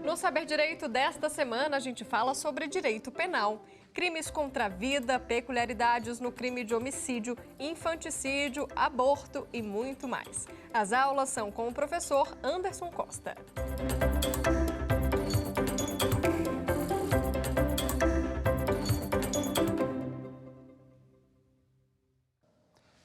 No Saber Direito desta semana, a gente fala sobre direito penal, crimes contra a vida, peculiaridades no crime de homicídio, infanticídio, aborto e muito mais. As aulas são com o professor Anderson Costa.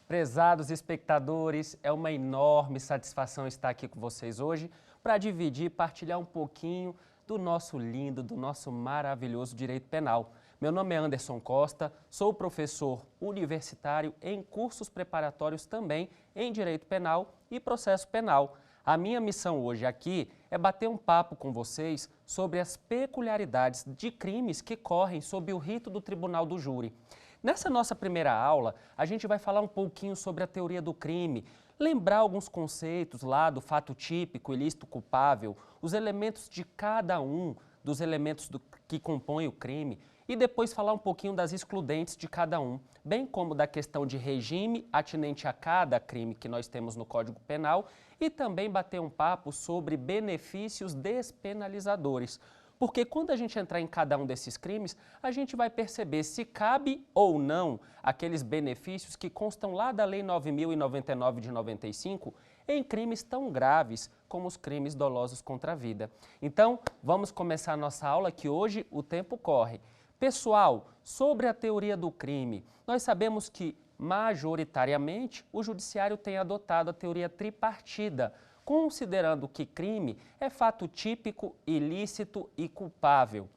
Prezados espectadores, é uma enorme satisfação estar aqui com vocês hoje para dividir e partilhar um pouquinho do nosso lindo, do nosso maravilhoso direito penal. Meu nome é Anderson Costa, sou professor universitário em cursos preparatórios também em direito penal e processo penal. A minha missão hoje aqui é bater um papo com vocês sobre as peculiaridades de crimes que correm sob o rito do Tribunal do Júri. Nessa nossa primeira aula, a gente vai falar um pouquinho sobre a teoria do crime, lembrar alguns conceitos lá do fato típico, ilícito, culpável, os elementos de cada um dos elementos que compõem o crime e depois falar um pouquinho das excludentes de cada um, bem como da questão de regime atinente a cada crime que nós temos no Código Penal e também bater um papo sobre benefícios despenalizadores. Porque quando a gente entrar em cada um desses crimes, a gente vai perceber se cabe ou não aqueles benefícios que constam lá da Lei 9.099 de 95 em crimes tão graves como os crimes dolosos contra a vida. Então, vamos começar a nossa aula que hoje o tempo corre. Pessoal, sobre a teoria do crime, nós sabemos que majoritariamente o judiciário tem adotado a teoria tripartida, considerando que crime é fato típico, ilícito e culpável.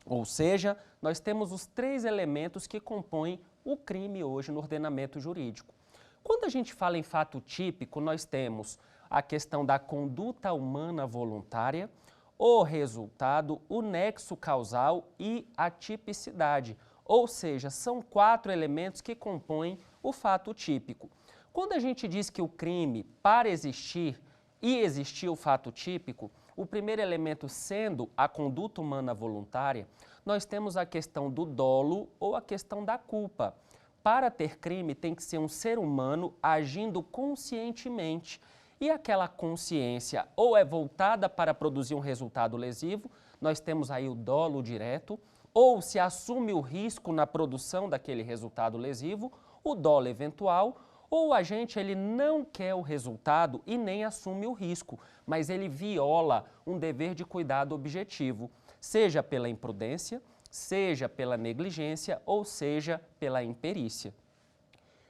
Ou seja, nós temos os três elementos que compõem o crime hoje no ordenamento jurídico. Quando a gente fala em fato típico, nós temos a questão da conduta humana voluntária, o resultado, o nexo causal e a tipicidade. Ou seja, são quatro elementos que compõem o fato típico. Quando a gente diz que o crime, para existir, e existir o fato típico, o primeiro elemento sendo a conduta humana voluntária, nós temos a questão do dolo ou a questão da culpa. Para ter crime tem que ser um ser humano agindo conscientemente. E aquela consciência ou é voltada para produzir um resultado lesivo, nós temos aí o dolo direto, ou se assume o risco na produção daquele resultado lesivo, o dolo eventual, ou o agente ele não quer o resultado e nem assume o risco, mas ele viola um dever de cuidado objetivo, seja pela imprudência, seja pela negligência ou seja pela imperícia.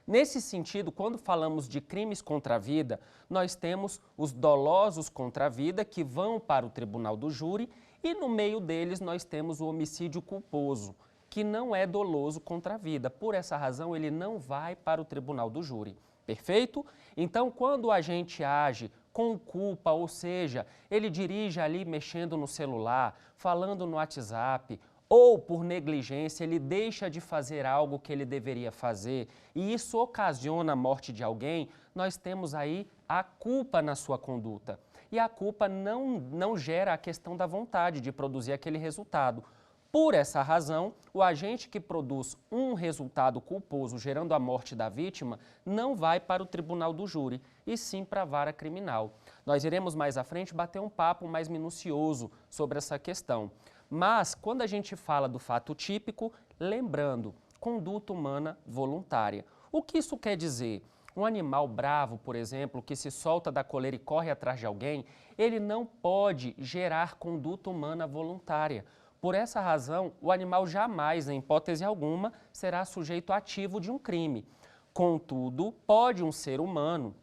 Nesse sentido, quando falamos de crimes contra a vida, nós temos os dolosos contra a vida que vão para o Tribunal do Júri e no meio deles nós temos o homicídio culposo, que não é doloso contra a vida. Por essa razão, ele não vai para o Tribunal do Júri. Perfeito? Então, quando a gente age com culpa, ou seja, ele dirige ali mexendo no celular, falando no WhatsApp, ou por negligência ele deixa de fazer algo que ele deveria fazer e isso ocasiona a morte de alguém, nós temos aí a culpa na sua conduta. E a culpa não gera a questão da vontade de produzir aquele resultado. Por essa razão, o agente que produz um resultado culposo gerando a morte da vítima não vai para o Tribunal do Júri, e sim para a vara criminal. Nós iremos mais à frente bater um papo mais minucioso sobre essa questão. Mas, quando a gente fala do fato típico, lembrando, conduta humana voluntária. O que isso quer dizer? Um animal bravo, por exemplo, que se solta da coleira e corre atrás de alguém, ele não pode gerar conduta humana voluntária. Por essa razão, o animal jamais, em hipótese alguma, será sujeito ativo de um crime. Contudo, pode um ser humano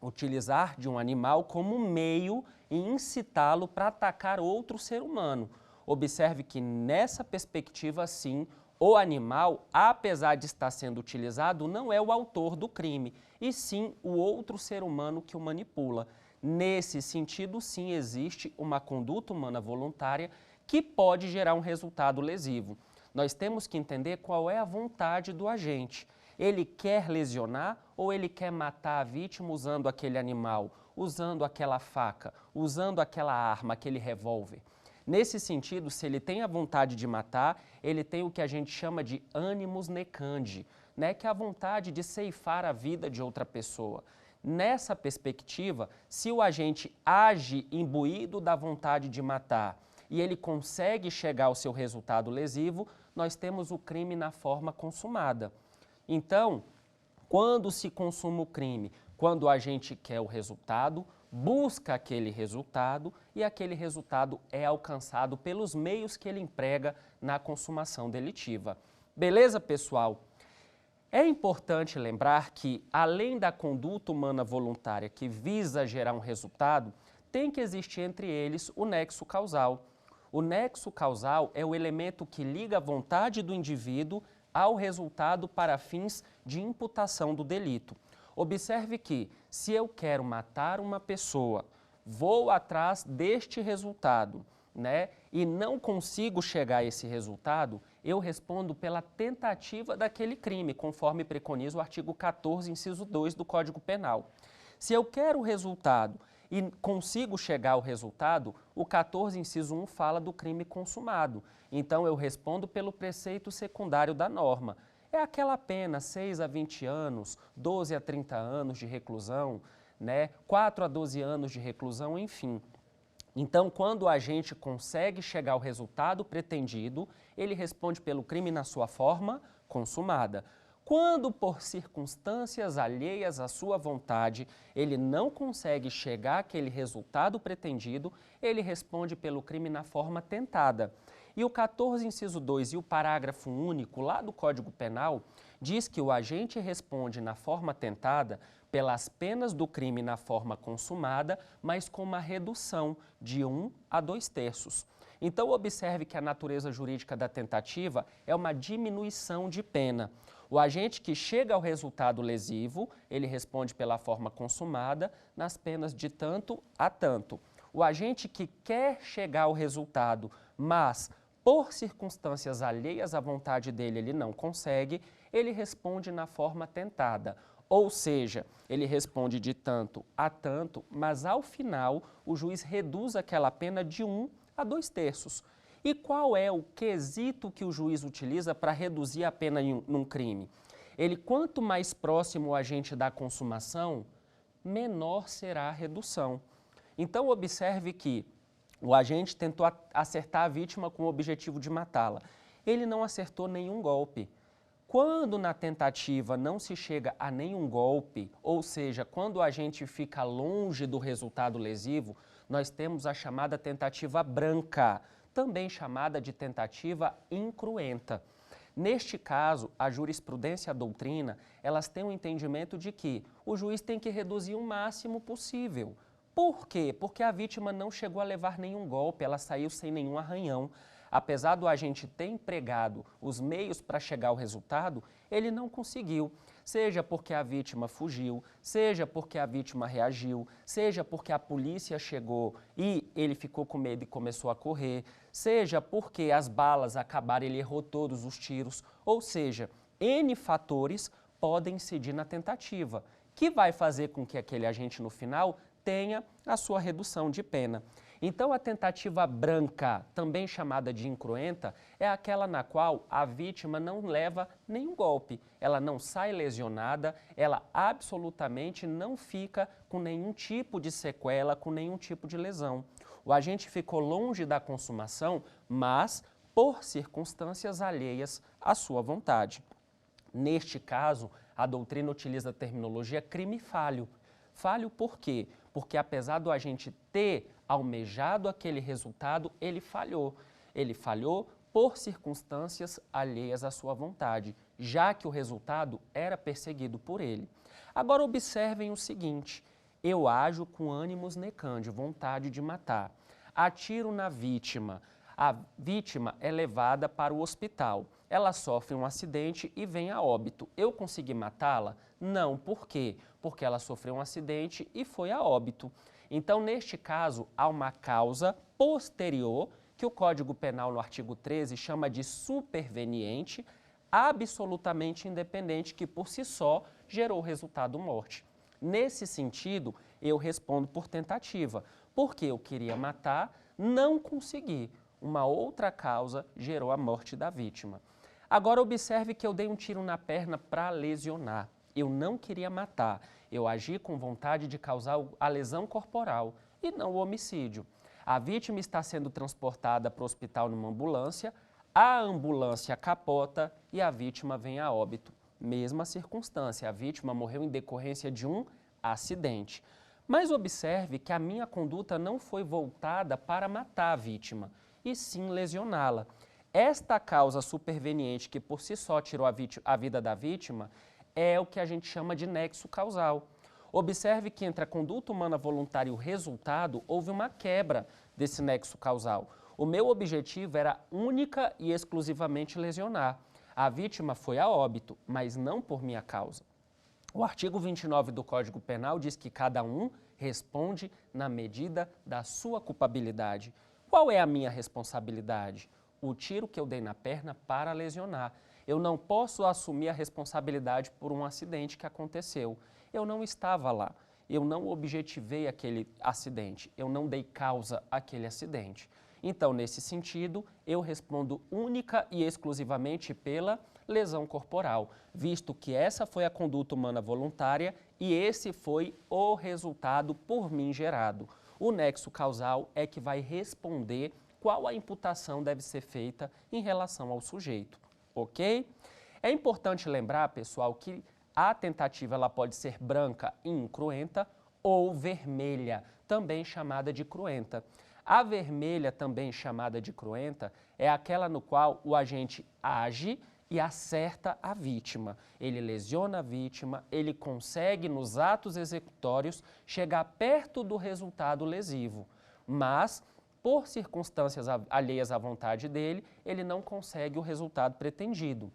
utilizar de um animal como meio e incitá-lo para atacar outro ser humano. Observe que nessa perspectiva, sim, o animal, apesar de estar sendo utilizado, não é o autor do crime, e sim o outro ser humano que o manipula. Nesse sentido, sim, existe uma conduta humana voluntária que pode gerar um resultado lesivo. Nós temos que entender qual é a vontade do agente. Ele quer lesionar ou ele quer matar a vítima usando aquele animal, usando aquela faca, usando aquela arma, aquele revólver? Nesse sentido, se ele tem a vontade de matar, ele tem o que a gente chama de animus necandi, né? Que é a vontade de ceifar a vida de outra pessoa. Nessa perspectiva, se o agente age imbuído da vontade de matar e ele consegue chegar ao seu resultado lesivo, nós temos o crime na forma consumada. Então, quando se consuma o crime? Quando a gente quer o resultado, busca aquele resultado e aquele resultado é alcançado pelos meios que ele emprega na consumação delitiva. Beleza, pessoal? É importante lembrar que, além da conduta humana voluntária que visa gerar um resultado, tem que existir entre eles o nexo causal. O nexo causal é o elemento que liga a vontade do indivíduo ao resultado para fins de imputação do delito. Observe que, se eu quero matar uma pessoa, vou atrás deste resultado, e não consigo chegar a esse resultado, eu respondo pela tentativa daquele crime, conforme preconiza o artigo 14, inciso 2 do Código Penal. Se eu quero o resultado e consigo chegar ao resultado, o 14, inciso 1 fala do crime consumado. Então, eu respondo pelo preceito secundário da norma. É aquela pena 6 a 20 anos, 12 a 30 anos de reclusão, 4 a 12 anos de reclusão, enfim. Então, quando o agente consegue chegar ao resultado pretendido, ele responde pelo crime na sua forma consumada. Quando, por circunstâncias alheias à sua vontade, ele não consegue chegar àquele resultado pretendido, ele responde pelo crime na forma tentada. E o 14, inciso 2 e o parágrafo único lá do Código Penal diz que o agente responde na forma tentada pelas penas do crime na forma consumada, mas com uma redução de 1 a 2/3. Então, observe que a natureza jurídica da tentativa é uma diminuição de pena. O agente que chega ao resultado lesivo, ele responde pela forma consumada nas penas de tanto a tanto. O agente que quer chegar ao resultado, mas por circunstâncias alheias à vontade dele ele não consegue, ele responde na forma tentada. Ou seja, ele responde de tanto a tanto, mas ao final o juiz reduz aquela pena de 1 a 2/3. E qual é o quesito que o juiz utiliza para reduzir a pena num crime? Ele, quanto mais próximo o agente da consumação, menor será a redução. Então, observe que o agente tentou acertar a vítima com o objetivo de matá-la. Ele não acertou nenhum golpe. Quando na tentativa não se chega a nenhum golpe, ou seja, quando o agente fica longe do resultado lesivo, nós temos a chamada tentativa branca, também chamada de tentativa incruenta. Neste caso, a jurisprudência e a doutrina, elas têm um entendimento de que o juiz tem que reduzir o máximo possível. Por quê? Porque a vítima não chegou a levar nenhum golpe, ela saiu sem nenhum arranhão. Apesar do agente ter empregado os meios para chegar ao resultado, ele não conseguiu. Seja porque a vítima fugiu, seja porque a vítima reagiu, seja porque a polícia chegou e ele ficou com medo e começou a correr, seja porque as balas acabaram e ele errou todos os tiros. Ou seja, N fatores podem incidir na tentativa, que vai fazer com que aquele agente no final tenha a sua redução de pena. Então, a tentativa branca, também chamada de incruenta, é aquela na qual a vítima não leva nenhum golpe, ela não sai lesionada, ela absolutamente não fica com nenhum tipo de sequela, com nenhum tipo de lesão. O agente ficou longe da consumação, mas por circunstâncias alheias à sua vontade. Neste caso, a doutrina utiliza a terminologia crime falho. Falho por quê? Porque apesar do agente ter almejado aquele resultado, ele falhou. Ele falhou por circunstâncias alheias à sua vontade, já que o resultado era perseguido por ele. Agora observem o seguinte, eu ajo com ânimos necandi, vontade de matar. Atiro na vítima. A vítima é levada para o hospital. Ela sofre um acidente e vem a óbito. Eu consegui matá-la? Não. Por quê? Porque ela sofreu um acidente e foi a óbito. Então, neste caso, há uma causa posterior, que o Código Penal, no artigo 13, chama de superveniente, absolutamente independente, que por si só gerou o resultado morte. Nesse sentido, eu respondo por tentativa, porque eu queria matar, não consegui. Uma outra causa gerou a morte da vítima. Agora observe que eu dei um tiro na perna para lesionar. Eu não queria matar, eu agi com vontade de causar a lesão corporal e não o homicídio. A vítima está sendo transportada para o hospital numa ambulância, a ambulância capota e a vítima vem a óbito. Mesma circunstância, a vítima morreu em decorrência de um acidente. Mas observe que a minha conduta não foi voltada para matar a vítima, e sim lesioná-la. Esta causa superveniente que por si só tirou a vida da vítima é o que a gente chama de nexo causal. Observe que entre a conduta humana voluntária e o resultado houve uma quebra desse nexo causal. O meu objetivo era única e exclusivamente lesionar. A vítima foi a óbito, mas não por minha causa. O artigo 29 do Código Penal diz que cada um responde na medida da sua culpabilidade. Qual é a minha responsabilidade? O tiro que eu dei na perna para lesionar. Eu não posso assumir a responsabilidade por um acidente que aconteceu. Eu não estava lá. Eu não objetivei aquele acidente. Eu não dei causa àquele acidente. Então, nesse sentido, eu respondo única e exclusivamente pela lesão corporal, visto que essa foi a conduta humana voluntária e esse foi o resultado por mim gerado. O nexo causal é que vai responder qual a imputação deve ser feita em relação ao sujeito, ok? É importante lembrar, pessoal, que a tentativa ela pode ser branca e incruenta ou vermelha, também chamada de cruenta. A vermelha, também chamada de cruenta, é aquela no qual o agente age e acerta a vítima. Ele lesiona a vítima, ele consegue, nos atos executórios, chegar perto do resultado lesivo, mas, por circunstâncias alheias à vontade dele, ele não consegue o resultado pretendido.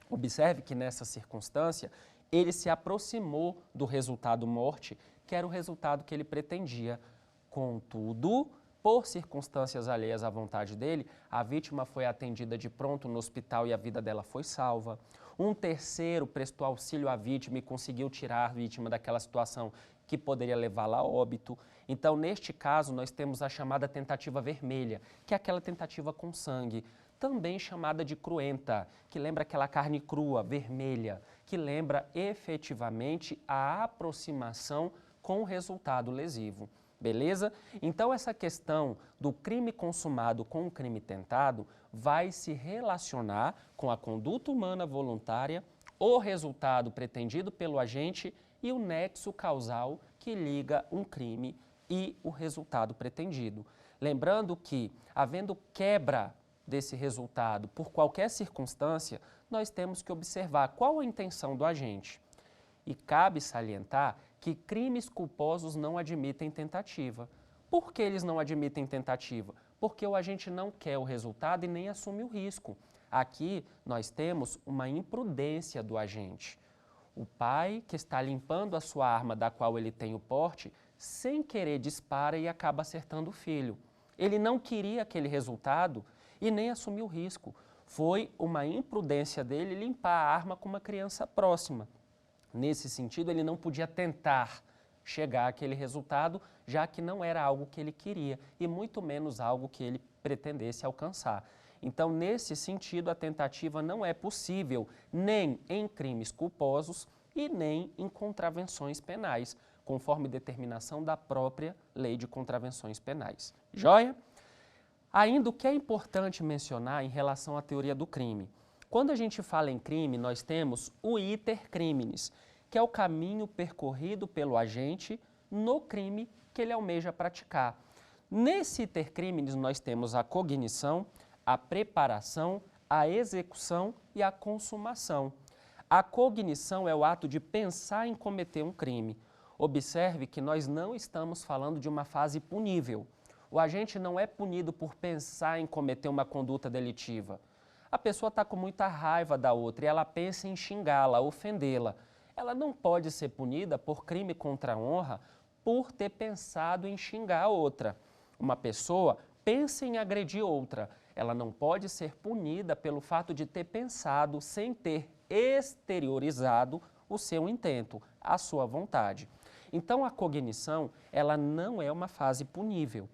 Observe que nessa circunstância, ele se aproximou do resultado morte, que era o resultado que ele pretendia. Contudo, por circunstâncias alheias à vontade dele, a vítima foi atendida de pronto no hospital e a vida dela foi salva. Um terceiro prestou auxílio à vítima e conseguiu tirar a vítima daquela situação que poderia levá-la a óbito. Então, neste caso, nós temos a chamada tentativa vermelha, que é aquela tentativa com sangue, também chamada de cruenta, que lembra aquela carne crua, vermelha, que lembra efetivamente a aproximação com o resultado lesivo. Beleza? Então, essa questão do crime consumado com o crime tentado vai se relacionar com a conduta humana voluntária, o resultado pretendido pelo agente e o nexo causal que liga um crime e o resultado pretendido. Lembrando que, havendo quebra desse resultado por qualquer circunstância, nós temos que observar qual a intenção do agente. E cabe salientar que crimes culposos não admitem tentativa. Por que eles não admitem tentativa? Porque o agente não quer o resultado e nem assume o risco. Aqui nós temos uma imprudência do agente. O pai que está limpando a sua arma da qual ele tem o porte, sem querer dispara e acaba acertando o filho. Ele não queria aquele resultado e nem assumiu o risco. Foi uma imprudência dele limpar a arma com uma criança próxima. Nesse sentido, ele não podia tentar chegar àquele resultado, já que não era algo que ele queria e muito menos algo que ele pretendesse alcançar. Então, nesse sentido, a tentativa não é possível nem em crimes culposos e nem em contravenções penais, conforme determinação da própria Lei de Contravenções Penais. Joia? Ainda o que é importante mencionar em relação à teoria do crime. Quando a gente fala em crime, nós temos o iter criminis, que é o caminho percorrido pelo agente no crime que ele almeja praticar. Nesse iter criminis, nós temos a cognição, a preparação, a execução e a consumação. A cognição é o ato de pensar em cometer um crime. Observe que nós não estamos falando de uma fase punível. O agente não é punido por pensar em cometer uma conduta delitiva. A pessoa está com muita raiva da outra e ela pensa em xingá-la, ofendê-la. Ela não pode ser punida por crime contra a honra por ter pensado em xingar a outra. Uma pessoa pensa em agredir outra. Ela não pode ser punida pelo fato de ter pensado sem ter exteriorizado o seu intento, a sua vontade. Então, a cognição, ela não é uma fase punível.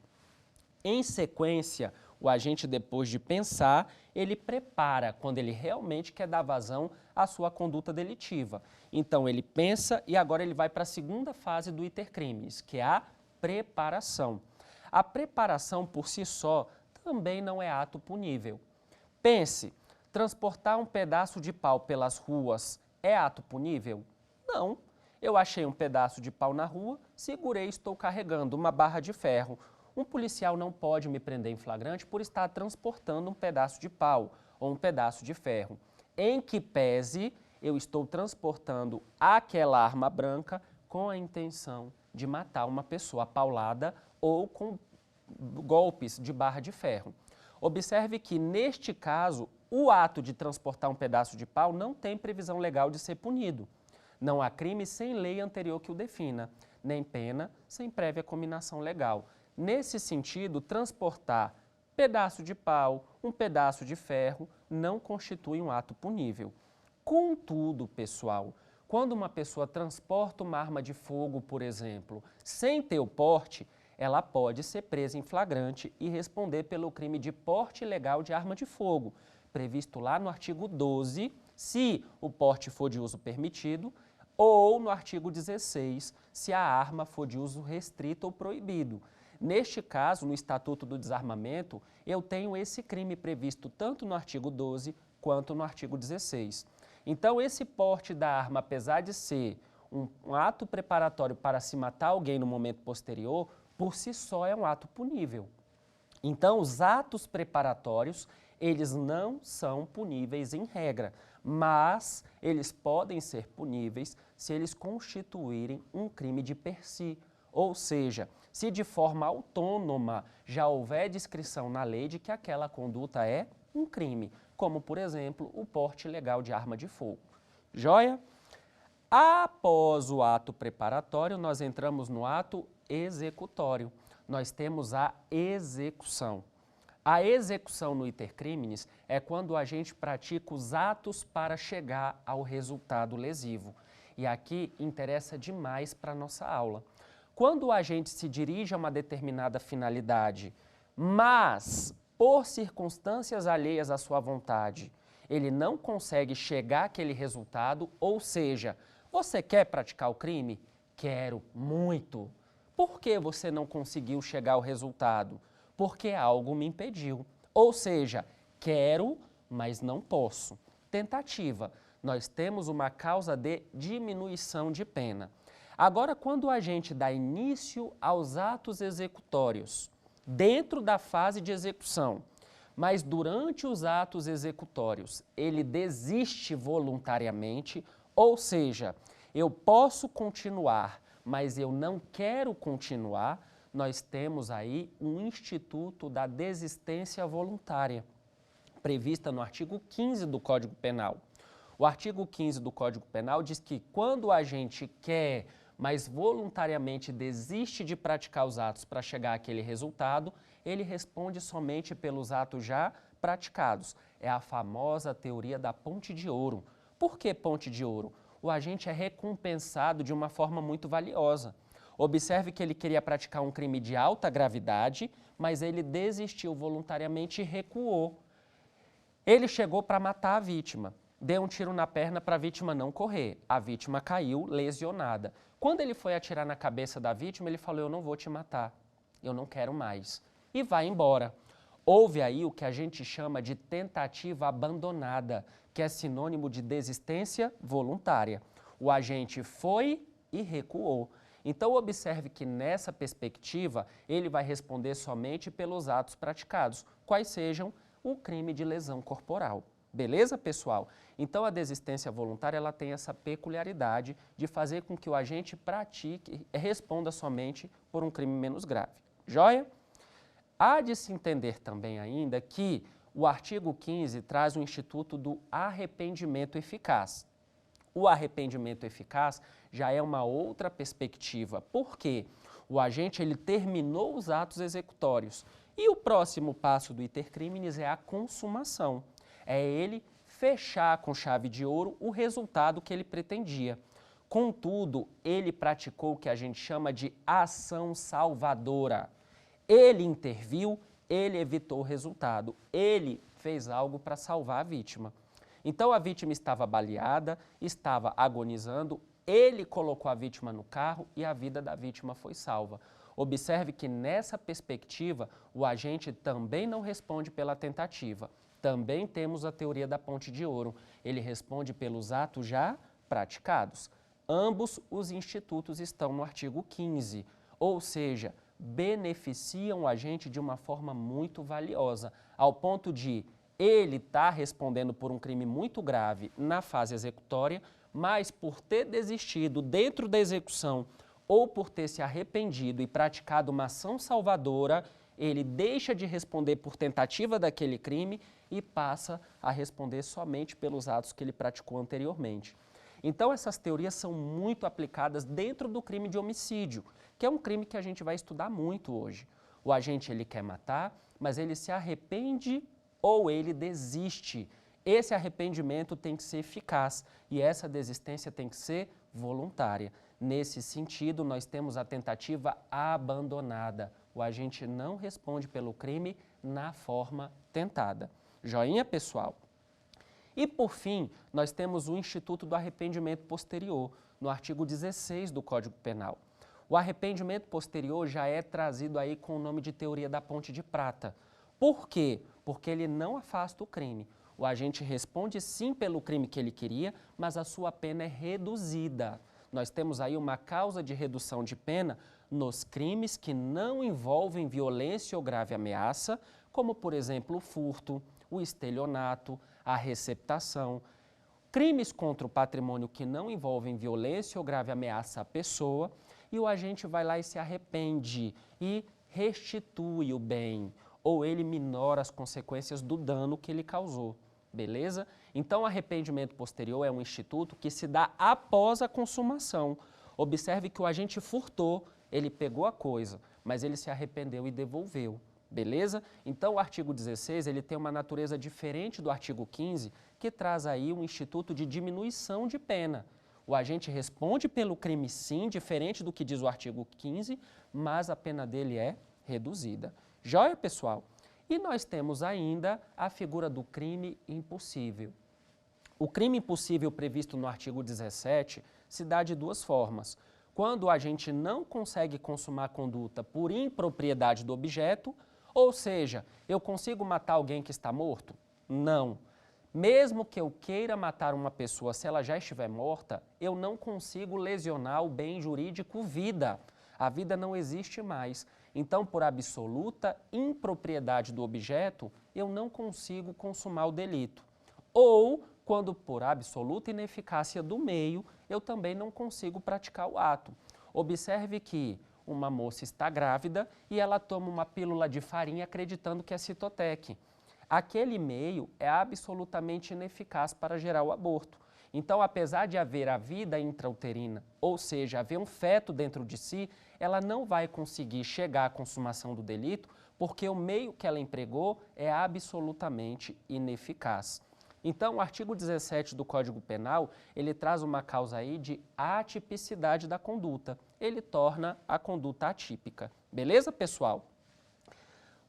Em sequência, o agente, depois de pensar, ele prepara quando ele realmente quer dar vazão à sua conduta delitiva. Então, ele pensa e agora ele vai para a segunda fase do iter criminis, que é a preparação. A preparação por si só também não é ato punível. Pense, transportar um pedaço de pau pelas ruas é ato punível? Não. Eu achei um pedaço de pau na rua, segurei e estou carregando uma barra de ferro. Um policial não pode me prender em flagrante por estar transportando um pedaço de pau ou um pedaço de ferro. Em que pese, eu estou transportando aquela arma branca com a intenção de matar uma pessoa paulada ou com golpes de barra de ferro. Observe que, neste caso, o ato de transportar um pedaço de pau não tem previsão legal de ser punido. Não há crime sem lei anterior que o defina, nem pena sem prévia cominação legal. Nesse sentido, transportar pedaço de pau, um pedaço de ferro, não constitui um ato punível. Contudo, pessoal, quando uma pessoa transporta uma arma de fogo, por exemplo, sem ter o porte, ela pode ser presa em flagrante e responder pelo crime de porte ilegal de arma de fogo, previsto lá no artigo 12, se o porte for de uso permitido, ou no artigo 16, se a arma for de uso restrito ou proibido. Neste caso, no Estatuto do Desarmamento, eu tenho esse crime previsto tanto no artigo 12 quanto no artigo 16. Então, esse porte da arma, apesar de ser um ato preparatório para se matar alguém no momento posterior, por si só é um ato punível. Então, os atos preparatórios, eles não são puníveis em regra, mas eles podem ser puníveis se eles constituírem um crime de per si. Ou seja, se de forma autônoma já houver descrição na lei de que aquela conduta é um crime, como, por exemplo, o porte ilegal de arma de fogo. Joia? Após o ato preparatório, nós entramos no ato executório. Nós temos a execução. A execução no iter criminis é quando a gente pratica os atos para chegar ao resultado lesivo. E aqui interessa demais para a nossa aula. Quando o agente se dirige a uma determinada finalidade, mas, por circunstâncias alheias à sua vontade, ele não consegue chegar àquele resultado, ou seja, você quer praticar o crime? Quero, muito. Por que você não conseguiu chegar ao resultado? Porque algo me impediu. Ou seja, quero, mas não posso. Tentativa. Nós temos uma causa de diminuição de pena. Agora, quando o agente dá início aos atos executórios, dentro da fase de execução, mas durante os atos executórios, ele desiste voluntariamente, ou seja, eu posso continuar, mas eu não quero continuar, nós temos aí um instituto da desistência voluntária, prevista no artigo 15 do Código Penal. O artigo 15 do Código Penal diz que quando o agente quer, mas voluntariamente desiste de praticar os atos para chegar àquele resultado, ele responde somente pelos atos já praticados. É a famosa teoria da ponte de ouro. Por que ponte de ouro? O agente é recompensado de uma forma muito valiosa. Observe que ele queria praticar um crime de alta gravidade, mas ele desistiu voluntariamente e recuou. Ele chegou para matar a vítima. Deu um tiro na perna para a vítima não correr. A vítima caiu lesionada. Quando ele foi atirar na cabeça da vítima, ele falou: eu não vou te matar, eu não quero mais. E vai embora. Houve aí o que a gente chama de tentativa abandonada, que é sinônimo de desistência voluntária. O agente foi e recuou. Então, observe que nessa perspectiva, ele vai responder somente pelos atos praticados, quais sejam o crime de lesão corporal. Beleza, pessoal? Então, a desistência voluntária ela tem essa peculiaridade de fazer com que o agente pratique e responda somente por um crime menos grave. Joia? Há de se entender também ainda que o artigo 15 traz o instituto do arrependimento eficaz. O arrependimento eficaz já é uma outra perspectiva. Por quê? O agente ele terminou os atos executórios e o próximo passo do iter criminis é a consumação. É ele fechar com chave de ouro o resultado que ele pretendia. Contudo, ele praticou o que a gente chama de ação salvadora. Ele interviu, ele evitou o resultado, ele fez algo para salvar a vítima. Então a vítima estava baleada, estava agonizando, ele colocou a vítima no carro e a vida da vítima foi salva. Observe que nessa perspectiva, o agente também não responde pela tentativa. Também temos a teoria da ponte de ouro. Ele responde pelos atos já praticados. Ambos os institutos estão no artigo 15, ou seja, beneficiam o agente de uma forma muito valiosa, ao ponto de ele estar respondendo por um crime muito grave na fase executória, mas por ter desistido dentro da execução ou por ter se arrependido e praticado uma ação salvadora, ele deixa de responder por tentativa daquele crime e passa a responder somente pelos atos que ele praticou anteriormente. Então, essas teorias são muito aplicadas dentro do crime de homicídio, que é um crime que a gente vai estudar muito hoje. O agente ele quer matar, mas ele se arrepende ou ele desiste. Esse arrependimento tem que ser eficaz e essa desistência tem que ser voluntária. Nesse sentido, nós temos a tentativa abandonada. O agente não responde pelo crime na forma tentada. Joinha, pessoal? E, por fim, nós temos o Instituto do Arrependimento Posterior, no artigo 16 do Código Penal. O arrependimento posterior já é trazido aí com o nome de teoria da ponte de prata. Por quê? Porque ele não afasta o crime. O agente responde sim pelo crime que ele queria, mas a sua pena é reduzida. Nós temos aí uma causa de redução de pena nos crimes que não envolvem violência ou grave ameaça, como, por exemplo, o furto, o estelionato, a receptação. Crimes contra o patrimônio que não envolvem violência ou grave ameaça à pessoa, e o agente vai lá e se arrepende e restitui o bem, ou ele minora as consequências do dano que ele causou. Beleza? Então, o arrependimento posterior é um instituto que se dá após a consumação. Observe que o agente furtou, ele pegou a coisa, mas ele se arrependeu e devolveu. Beleza? Então, o artigo 16 ele tem uma natureza diferente do artigo 15, que traz aí um instituto de diminuição de pena. O agente responde pelo crime sim, diferente do que diz o artigo 15, mas a pena dele é reduzida. Joia, pessoal? E nós temos ainda a figura do crime impossível. O crime impossível previsto no artigo 17 se dá de duas formas. Quando o agente não consegue consumar a conduta por impropriedade do objeto, ou seja, eu consigo matar alguém que está morto? Não. Mesmo que eu queira matar uma pessoa, se ela já estiver morta, eu não consigo lesionar o bem jurídico vida. A vida não existe mais. Então, por absoluta impropriedade do objeto, eu não consigo consumar o delito. Ou, quando por absoluta ineficácia do meio, eu também não consigo praticar o ato. Observe que uma moça está grávida e ela toma uma pílula de farinha acreditando que é Citotec. Aquele meio é absolutamente ineficaz para gerar o aborto. Então, apesar de haver a vida intrauterina, ou seja, haver um feto dentro de si, ela não vai conseguir chegar à consumação do delito porque o meio que ela empregou é absolutamente ineficaz. Então, o artigo 17 do Código Penal, ele traz uma causa aí de atipicidade da conduta. Ele torna a conduta atípica. Beleza, pessoal?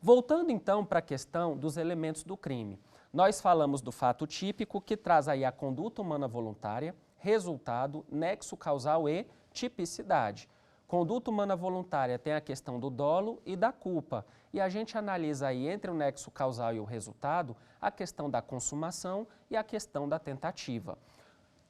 Voltando então para a questão dos elementos do crime. Nós falamos do fato típico, que traz aí a conduta humana voluntária, resultado, nexo causal e tipicidade. Conduta humana voluntária tem a questão do dolo e da culpa. E a gente analisa aí entre o nexo causal e o resultado a questão da consumação e a questão da tentativa.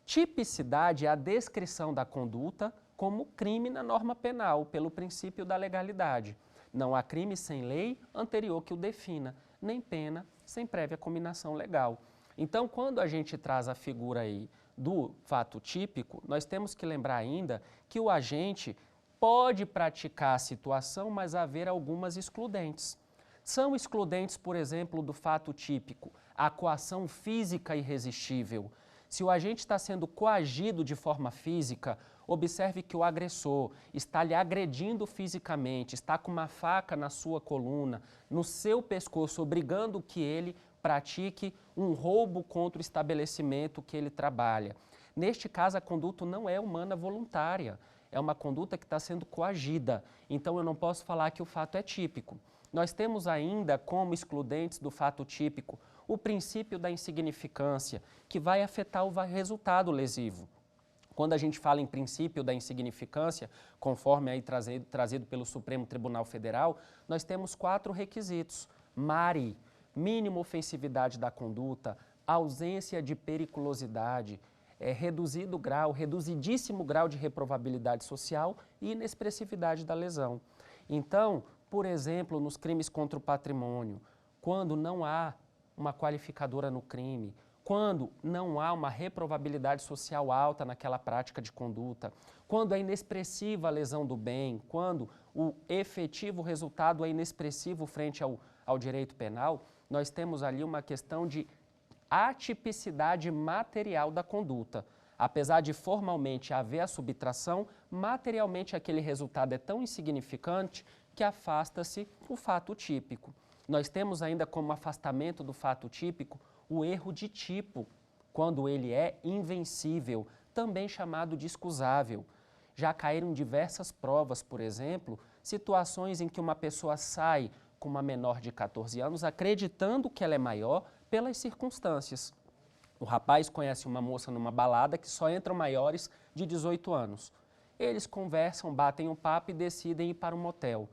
Tipicidade é a descrição da conduta como crime na norma penal, pelo princípio da legalidade. Não há crime sem lei anterior que o defina, nem pena sem prévia cominação legal. Então, quando a gente traz a figura aí do fato típico, nós temos que lembrar ainda que o agente pode praticar a situação, mas haver algumas excludentes. São excludentes, por exemplo, do fato típico, a coação física irresistível. Se o agente está sendo coagido de forma física, observe que o agressor está lhe agredindo fisicamente, está com uma faca na sua coluna, no seu pescoço, obrigando que ele pratique um roubo contra o estabelecimento que ele trabalha. Neste caso, a conduta não é humana voluntária, é uma conduta que está sendo coagida. Então, eu não posso falar que o fato é típico. Nós temos ainda como excludentes do fato típico o princípio da insignificância, que vai afetar o resultado lesivo. Quando a gente fala em princípio da insignificância, conforme aí trazido pelo Supremo Tribunal Federal, nós temos 4 requisitos. MARI, mínima ofensividade da conduta, ausência de periculosidade, reduzidíssimo grau de reprovabilidade social e inexpressividade da lesão. Então, por exemplo, nos crimes contra o patrimônio, quando não há uma qualificadora no crime, quando não há uma reprovabilidade social alta naquela prática de conduta, quando é inexpressiva a lesão do bem, quando o efetivo resultado é inexpressivo frente ao direito penal, nós temos ali uma questão de atipicidade material da conduta. Apesar de formalmente haver a subtração, materialmente aquele resultado é tão insignificante que afasta-se o fato típico. Nós temos ainda como afastamento do fato típico o erro de tipo, quando ele é invencível, também chamado de excusável. Já caíram diversas provas, por exemplo, situações em que uma pessoa sai com uma menor de 14 anos acreditando que ela é maior pelas circunstâncias. O rapaz conhece uma moça numa balada que só entram maiores de 18 anos. Eles conversam, batem um papo e decidem ir para um motel.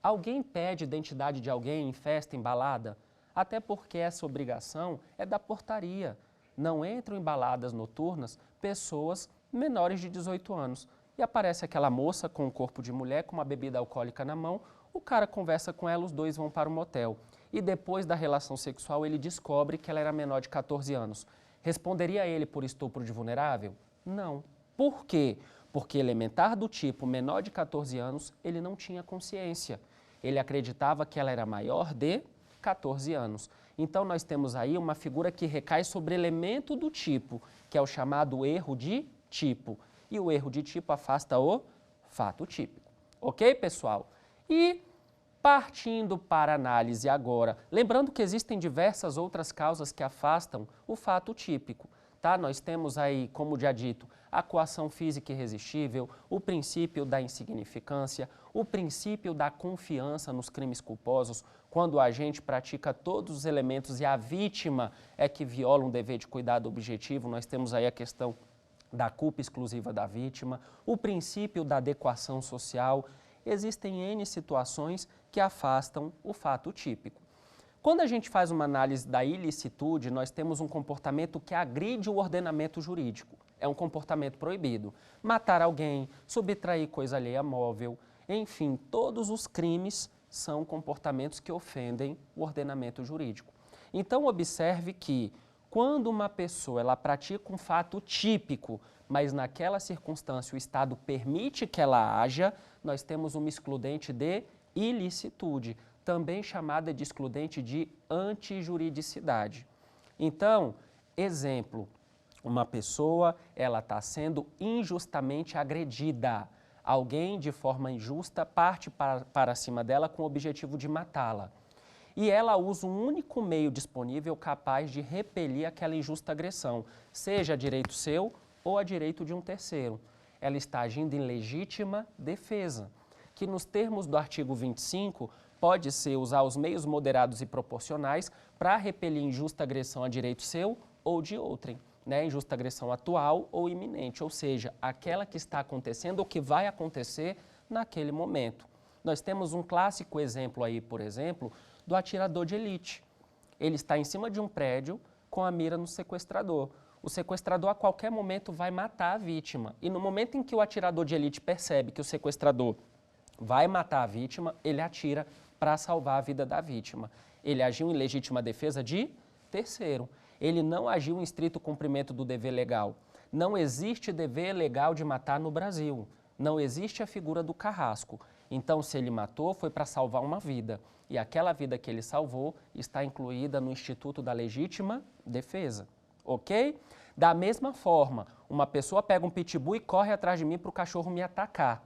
Alguém pede identidade de alguém em festa, em balada? Até porque essa obrigação é da portaria. Não entram em baladas noturnas pessoas menores de 18 anos. E aparece aquela moça com um corpo de mulher, com uma bebida alcoólica na mão, o cara conversa com ela, os dois vão para o motel. E depois da relação sexual ele descobre que ela era menor de 14 anos. Responderia ele por estupro de vulnerável? Não. Por quê? Porque elementar do tipo menor de 14 anos, ele não tinha consciência. Ele acreditava que ela era maior de 14 anos. Então nós temos aí uma figura que recai sobre elemento do tipo, que é o chamado erro de tipo. E o erro de tipo afasta o fato típico. Ok, pessoal? E partindo para a análise agora, lembrando que existem diversas outras causas que afastam o fato típico, tá? Nós temos aí, como já dito, a coação física irresistível, o princípio da insignificância, o princípio da confiança nos crimes culposos, quando o agente pratica todos os elementos e a vítima é que viola um dever de cuidado objetivo, nós temos aí a questão da culpa exclusiva da vítima, o princípio da adequação social. Existem N situações que afastam o fato típico. Quando a gente faz uma análise da ilicitude, nós temos um comportamento que agride o ordenamento jurídico. É um comportamento proibido. Matar alguém, subtrair coisa alheia móvel, enfim, todos os crimes são comportamentos que ofendem o ordenamento jurídico. Então, observe que quando uma pessoa ela pratica um fato típico, mas naquela circunstância o Estado permite que ela haja, nós temos uma excludente de ilicitude, também chamada de excludente de antijuridicidade. Então, exemplo, uma pessoa ela está sendo injustamente agredida. Alguém, de forma injusta, parte para cima dela com o objetivo de matá-la. E ela usa um único meio disponível capaz de repelir aquela injusta agressão, seja a direito seu ou a direito de um terceiro. Ela está agindo em legítima defesa, que nos termos do artigo 25 pode ser usar os meios moderados e proporcionais para repelir injusta agressão a direito seu ou de outrem, né? Injusta agressão atual ou iminente, ou seja, aquela que está acontecendo ou que vai acontecer naquele momento. Nós temos um clássico exemplo aí, por exemplo, do atirador de elite. Ele está em cima de um prédio com a mira no sequestrador. O sequestrador a qualquer momento vai matar a vítima. E no momento em que o atirador de elite percebe que o sequestrador vai matar a vítima, ele atira para salvar a vida da vítima. Ele agiu em legítima defesa de terceiro. Ele não agiu em estrito cumprimento do dever legal. Não existe dever legal de matar no Brasil. Não existe a figura do carrasco. Então, se ele matou, foi para salvar uma vida. E aquela vida que ele salvou está incluída no Instituto da Legítima Defesa. Ok? Da mesma forma, uma pessoa pega um pitbull e corre atrás de mim para o cachorro me atacar.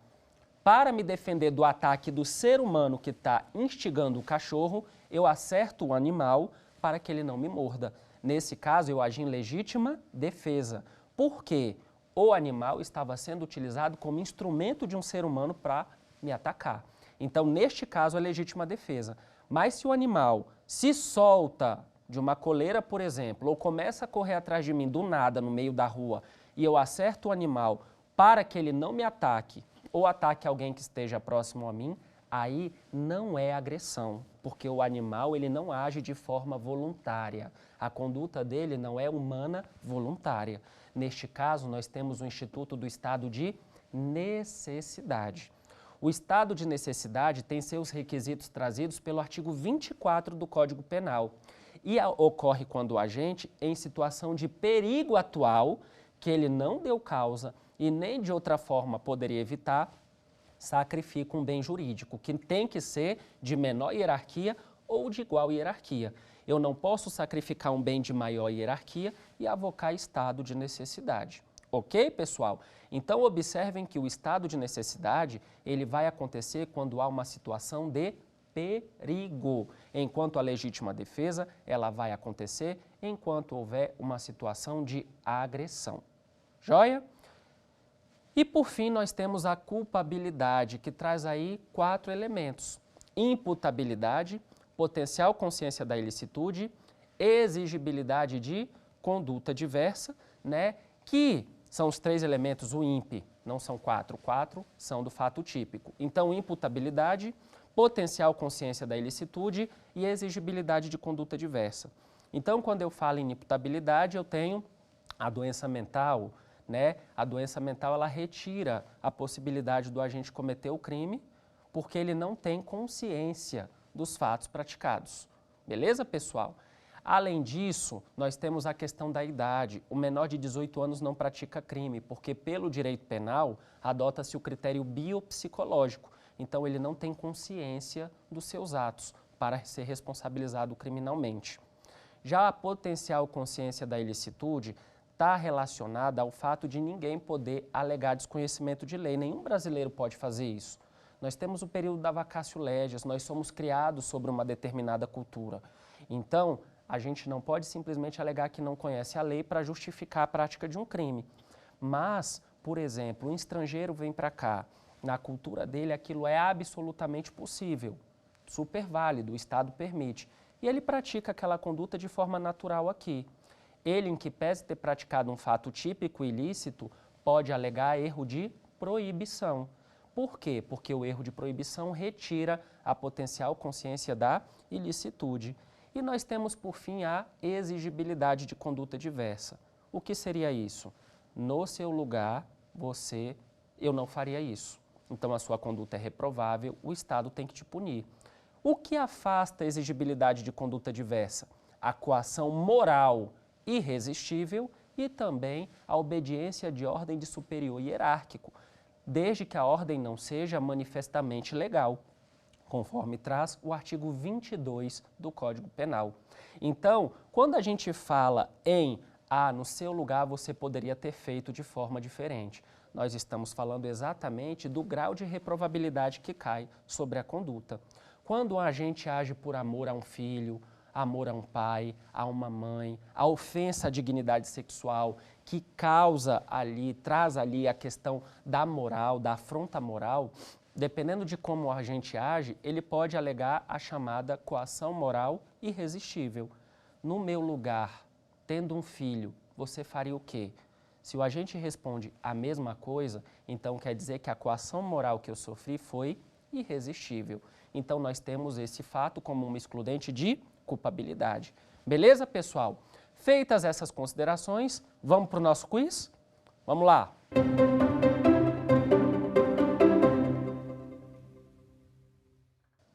Para me defender do ataque do ser humano que está instigando o cachorro, eu acerto o animal para que ele não me morda. Nesse caso, eu agi em legítima defesa. Por quê? O animal estava sendo utilizado como instrumento de um ser humano para me atacar. Então, neste caso, é legítima defesa. Mas se o animal se solta de uma coleira, por exemplo, ou começa a correr atrás de mim do nada no meio da rua e eu acerto o animal para que ele não me ataque ou ataque alguém que esteja próximo a mim, aí não é agressão, porque o animal ele não age de forma voluntária. A conduta dele não é humana voluntária. Neste caso, nós temos o Instituto do Estado de Necessidade. O estado de necessidade tem seus requisitos trazidos pelo artigo 24 do Código Penal e ocorre quando o agente, em situação de perigo atual, que ele não deu causa e nem de outra forma poderia evitar, sacrifica um bem jurídico, que tem que ser de menor hierarquia ou de igual hierarquia. Eu não posso sacrificar um bem de maior hierarquia e avocar estado de necessidade. Ok, pessoal? Então, observem que o estado de necessidade, ele vai acontecer quando há uma situação de perigo, enquanto a legítima defesa, ela vai acontecer enquanto houver uma situação de agressão. Joia? E, por fim, nós temos a culpabilidade, que traz aí 4 elementos. Imputabilidade, potencial consciência da ilicitude, exigibilidade de conduta diversa, né? Que são os 3 elementos, o INPE, não são 4 são do fato típico. Então, imputabilidade, potencial consciência da ilicitude e exigibilidade de conduta diversa. Então, quando eu falo em imputabilidade, eu tenho a doença mental, né? A doença mental, ela retira a possibilidade do agente cometer o crime porque ele não tem consciência dos fatos praticados. Beleza, pessoal? Além disso, nós temos a questão da idade. O menor de 18 anos não pratica crime, porque pelo direito penal adota-se o critério biopsicológico. Então, ele não tem consciência dos seus atos para ser responsabilizado criminalmente. Já a potencial consciência da ilicitude está relacionada ao fato de ninguém poder alegar desconhecimento de lei. Nenhum brasileiro pode fazer isso. Nós temos o período da vacatio legis, nós somos criados sobre uma determinada cultura. Então, a gente não pode simplesmente alegar que não conhece a lei para justificar a prática de um crime. Mas, por exemplo, um estrangeiro vem para cá, na cultura dele aquilo é absolutamente possível, super válido, o Estado permite. E ele pratica aquela conduta de forma natural aqui. Ele, em que pese ter praticado um fato típico ilícito, pode alegar erro de proibição. Por quê? Porque o erro de proibição retira a potencial consciência da ilicitude. E nós temos, por fim, a exigibilidade de conduta diversa. O que seria isso? No seu lugar, eu não faria isso. Então, a sua conduta é reprovável, o Estado tem que te punir. O que afasta a exigibilidade de conduta diversa? A coação moral irresistível e também a obediência de ordem de superior hierárquico, desde que a ordem não seja manifestamente legal, conforme traz o artigo 22 do Código Penal. Então, quando a gente fala em no seu lugar você poderia ter feito de forma diferente, nós estamos falando exatamente do grau de reprovabilidade que cai sobre a conduta. Quando um agente age por amor a um filho, amor a um pai, a uma mãe, a ofensa à dignidade sexual, que traz ali a questão da moral, da afronta moral, dependendo de como o agente age, ele pode alegar a chamada coação moral irresistível. No meu lugar, tendo um filho, você faria o quê? Se o agente responde a mesma coisa, então quer dizer que a coação moral que eu sofri foi irresistível. Então nós temos esse fato como uma excludente de culpabilidade. Beleza, pessoal? Feitas essas considerações, vamos para o nosso quiz? Vamos lá!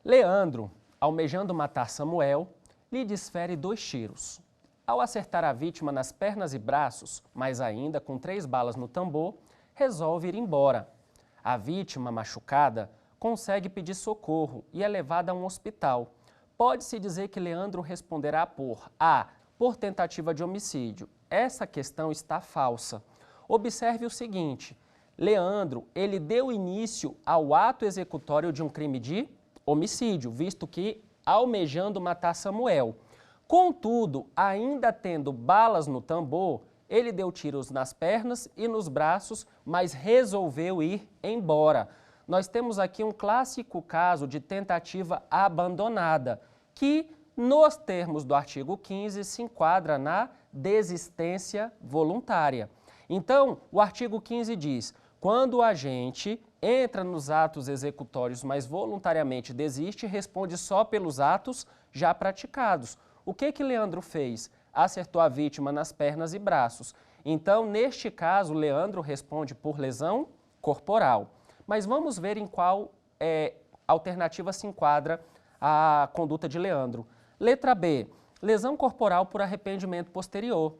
Leandro, almejando matar Samuel, lhe desfere 2 tiros. Ao acertar a vítima nas pernas e braços, mas ainda com 3 balas no tambor, resolve ir embora. A vítima, machucada, consegue pedir socorro e é levada a um hospital. Pode-se dizer que Leandro responderá por A. Por tentativa de homicídio. Essa questão está falsa. Observe o seguinte, Leandro, ele deu início ao ato executório de um crime de homicídio, visto que almejando matar Samuel. Contudo, ainda tendo balas no tambor, ele deu tiros nas pernas e nos braços, mas resolveu ir embora. Nós temos aqui um clássico caso de tentativa abandonada, que, nos termos do artigo 15, se enquadra na desistência voluntária. Então, o artigo 15 diz, quando o agente entra nos atos executórios, mas voluntariamente desiste, responde só pelos atos já praticados. O que Leandro fez? Acertou a vítima nas pernas e braços. Então, neste caso, Leandro responde por lesão corporal. Mas vamos ver em qual alternativa se enquadra a conduta de Leandro. Letra B, lesão corporal por arrependimento posterior.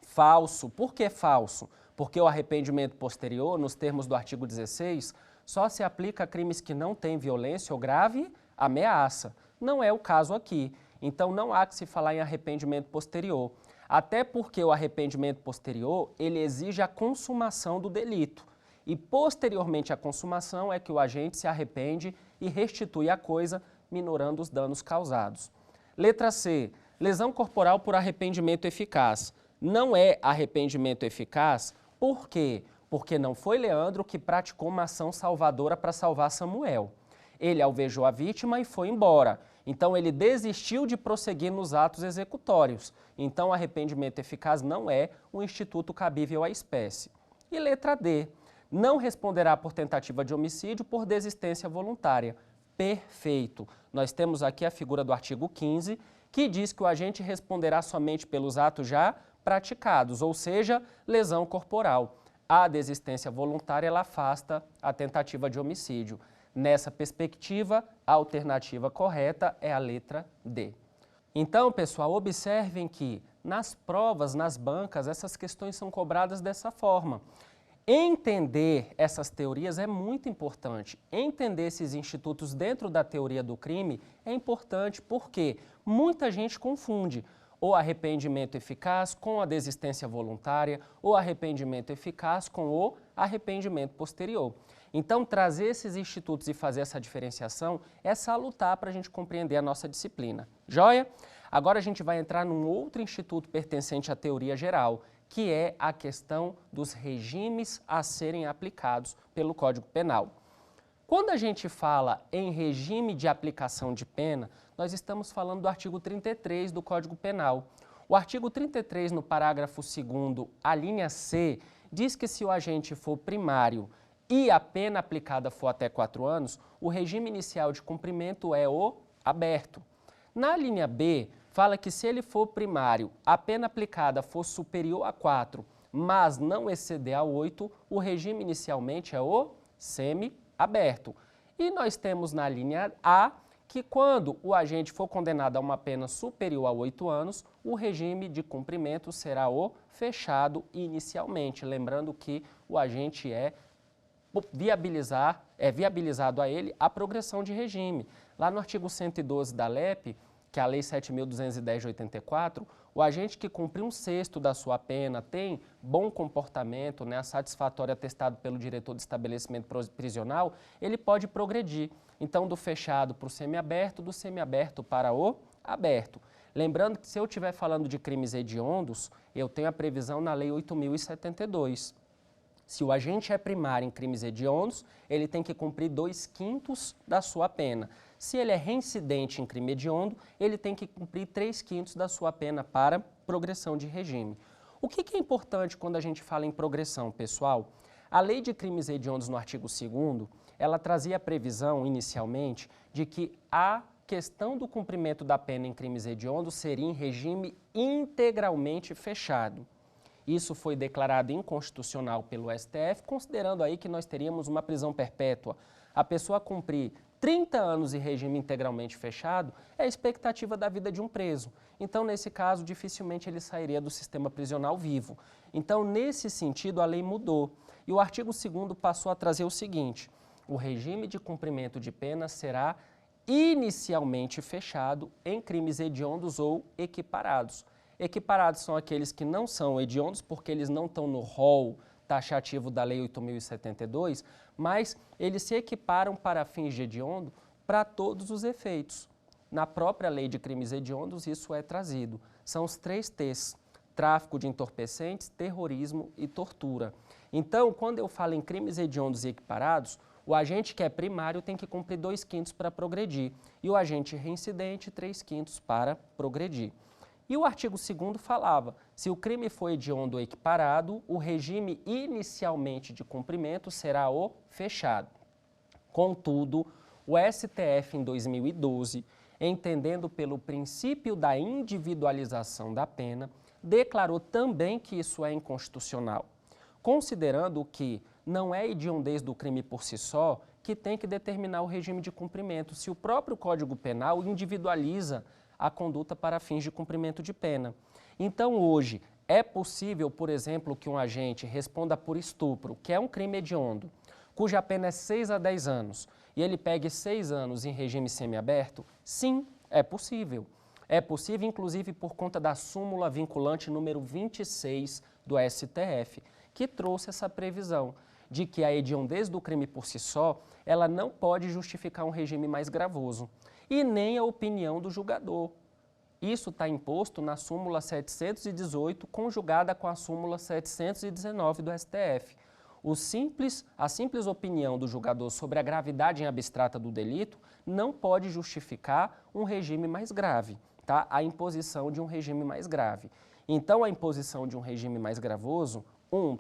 Falso. Por que falso? Porque o arrependimento posterior, nos termos do artigo 16, só se aplica a crimes que não têm violência ou grave ameaça. Não é o caso aqui. Então, não há que se falar em arrependimento posterior. Até porque o arrependimento posterior, ele exige a consumação do delito. E, posteriormente à consumação, é que o agente se arrepende e restitui a coisa, minorando os danos causados. Letra C, lesão corporal por arrependimento eficaz. Não é arrependimento eficaz, por quê? Porque não foi Leandro que praticou uma ação salvadora para salvar Samuel. Ele alvejou a vítima e foi embora. Então, ele desistiu de prosseguir nos atos executórios. Então, arrependimento eficaz não é um instituto cabível à espécie. E letra D, não responderá por tentativa de homicídio por desistência voluntária. Perfeito. Nós temos aqui a figura do artigo 15, que diz que o agente responderá somente pelos atos já praticados, ou seja, lesão corporal. A desistência voluntária, ela afasta a tentativa de homicídio. Nessa perspectiva, a alternativa correta é a letra D. Então, pessoal, observem que nas provas, nas bancas, essas questões são cobradas dessa forma. Entender essas teorias é muito importante. Entender esses institutos dentro da teoria do crime é importante porque muita gente confunde o arrependimento eficaz com a desistência voluntária, ou arrependimento eficaz com o arrependimento posterior. Então, trazer esses institutos e fazer essa diferenciação é salutar para a gente compreender a nossa disciplina. Joia? Agora a gente vai entrar num outro instituto pertencente à teoria geral, que é a questão dos regimes a serem aplicados pelo Código Penal. Quando a gente fala em regime de aplicação de pena, nós estamos falando do artigo 33 do Código Penal. O artigo 33, no parágrafo 2º, a linha C, diz que se o agente for primário e a pena aplicada for até 4 anos, o regime inicial de cumprimento é o aberto. Na linha B, fala que se ele for primário, a pena aplicada for superior a 4, mas não exceder a 8, o regime inicialmente é o semi-aberto. E nós temos na linha A que quando o agente for condenado a uma pena superior a 8 anos, o regime de cumprimento será o fechado inicialmente. Lembrando que o agente é viabilizado a ele a progressão de regime. Lá no artigo 112 da LEP, que é a Lei 7.210 de 84, o agente que cumpriu 1/6 da sua pena, tem bom comportamento, satisfatório atestado pelo diretor de estabelecimento prisional, ele pode progredir. Então, do fechado para o semiaberto, do semiaberto para o aberto. Lembrando que se eu estiver falando de crimes hediondos, eu tenho a previsão na Lei 8.072. Se o agente é primário em crimes hediondos, ele tem que cumprir 2/5 da sua pena. Se ele é reincidente em crime hediondo, ele tem que cumprir 3/5 da sua pena para progressão de regime. O que é importante quando a gente fala em progressão, pessoal? A Lei de Crimes Hediondos, no artigo 2º, ela trazia a previsão, inicialmente, de que a questão do cumprimento da pena em crimes hediondos seria em regime integralmente fechado. Isso foi declarado inconstitucional pelo STF, considerando aí que nós teríamos uma prisão perpétua. A pessoa cumprir 30 anos em regime integralmente fechado é a expectativa da vida de um preso. Então, nesse caso, dificilmente ele sairia do sistema prisional vivo. Então, nesse sentido, a lei mudou. E o artigo 2º passou a trazer o seguinte: o regime de cumprimento de pena será inicialmente fechado em crimes hediondos ou equiparados. Equiparados são aqueles que não são hediondos porque eles não estão no rol taxativo da Lei 8.072, mas eles se equiparam para fins de hediondo para todos os efeitos. Na própria Lei de Crimes Hediondos isso é trazido. São os 3 T's: tráfico de entorpecentes, terrorismo e tortura. Então, quando eu falo em crimes hediondos e equiparados, o agente que é primário tem que cumprir 2/5 para progredir e o agente reincidente 3/5 para progredir. E o artigo 2º falava, se o crime for hediondo ou equiparado, o regime inicialmente de cumprimento será o fechado. Contudo, o STF, em 2012, entendendo pelo princípio da individualização da pena, declarou também que isso é inconstitucional, considerando que não é hediondez do crime por si só que tem que determinar o regime de cumprimento, se o próprio Código Penal individualiza a conduta para fins de cumprimento de pena. Então, hoje, é possível, por exemplo, que um agente responda por estupro, que é um crime hediondo, cuja pena é 6 a 10 anos, e ele pegue 6 anos em regime semiaberto? Sim, é possível. É possível, inclusive, por conta da súmula vinculante número 26 do STF, que trouxe essa previsão de que a hediondez do crime por si só, ela não pode justificar um regime mais gravoso, e nem a opinião do julgador. Isso está imposto na súmula 718, conjugada com a súmula 719 do STF. A simples opinião do julgador sobre a gravidade em abstrata do delito não pode justificar um regime mais grave, tá? A imposição de um regime mais grave. Então, a imposição de um regime mais gravoso,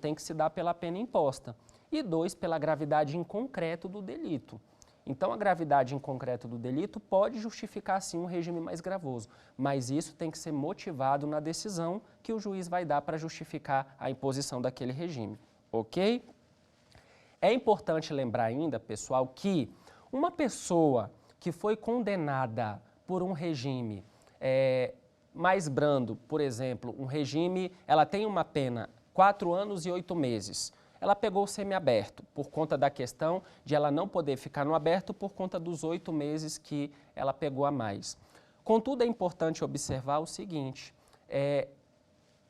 tem que se dar pela pena imposta, e 2, pela gravidade em concreto do delito. Então, a gravidade em concreto do delito pode justificar, sim, um regime mais gravoso, mas isso tem que ser motivado na decisão que o juiz vai dar para justificar a imposição daquele regime, ok? É importante lembrar ainda, pessoal, que uma pessoa que foi condenada por um regime mais brando, por exemplo, um regime, ela tem uma pena 4 anos e 8 meses, ela pegou o semiaberto por conta da questão de ela não poder ficar no aberto por conta dos 8 meses que ela pegou a mais. Contudo, é importante observar o seguinte,